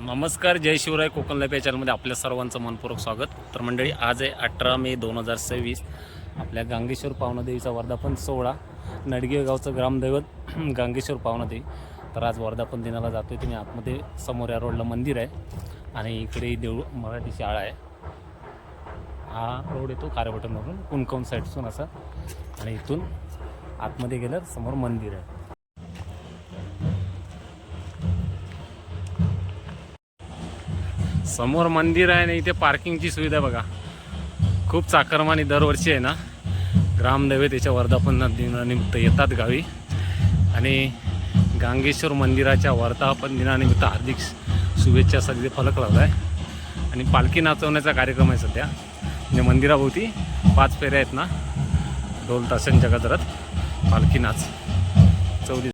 नमस्कार, जय शिवराय. कोकण लाईव्ह या चॅनलमध्ये आपल्या सर्वांचं मनपूर्वक स्वागत. तर मंडळी, आज आहे 18 मे 2026. आपल्या गांगेश्वर पावनदेवीचा वर्धापन सोहळा. नडगे गावचं ग्रामदैवत गांगेश्वर पावनदेवी. तर आज वर्धापन दिनाला जातो आहे. तुम्ही आतमध्ये समोर या रोडला मंदिर आहे आणि इकडे देऊळ मराठी शाळा आहे. हा रोड येतो खारेबटनवरून कुणकवून साईडसून असा, आणि इथून आतमध्ये गेल्यावर समोर मंदिर आहे. समोर मंदिर आहे आणि इथे पार्किंगची सुविधा आहे बघा. खूप चाकरमानी दरवर्षी आहे ना, ग्रामदैवतेच्या वर्धापन दिनानिमित्त येतात गावी आणि गांगेश्वर मंदिराच्या वर्धापन दिनानिमित्त हार्दिक शुभेच्छा सगळे फलक लावला आहे. आणि पालखी नाचवण्याचा कार्यक्रम आहे सध्या. म्हणजे मंदिराभोवती 5 फेऱ्या आहेत ना, ढोल ताशांच्या गजरात पालखी नाच चौदी.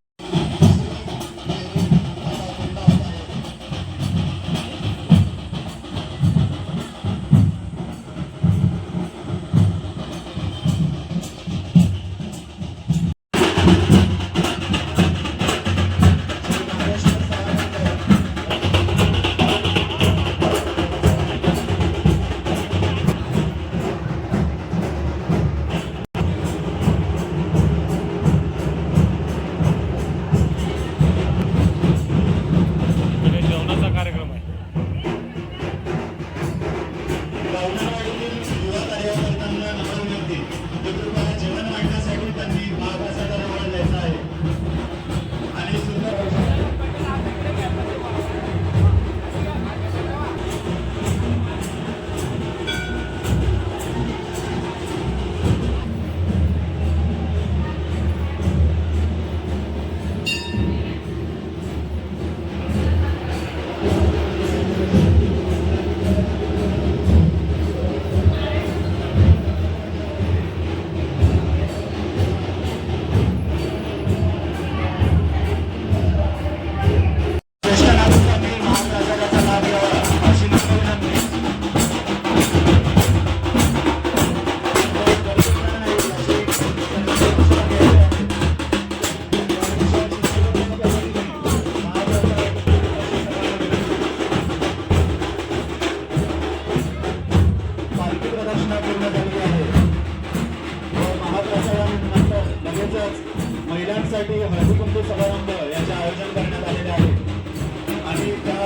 महिलांसाठी हळदी कुंकू समारंभ याचे आयोजन करण्यात आलेले आहे आणि त्या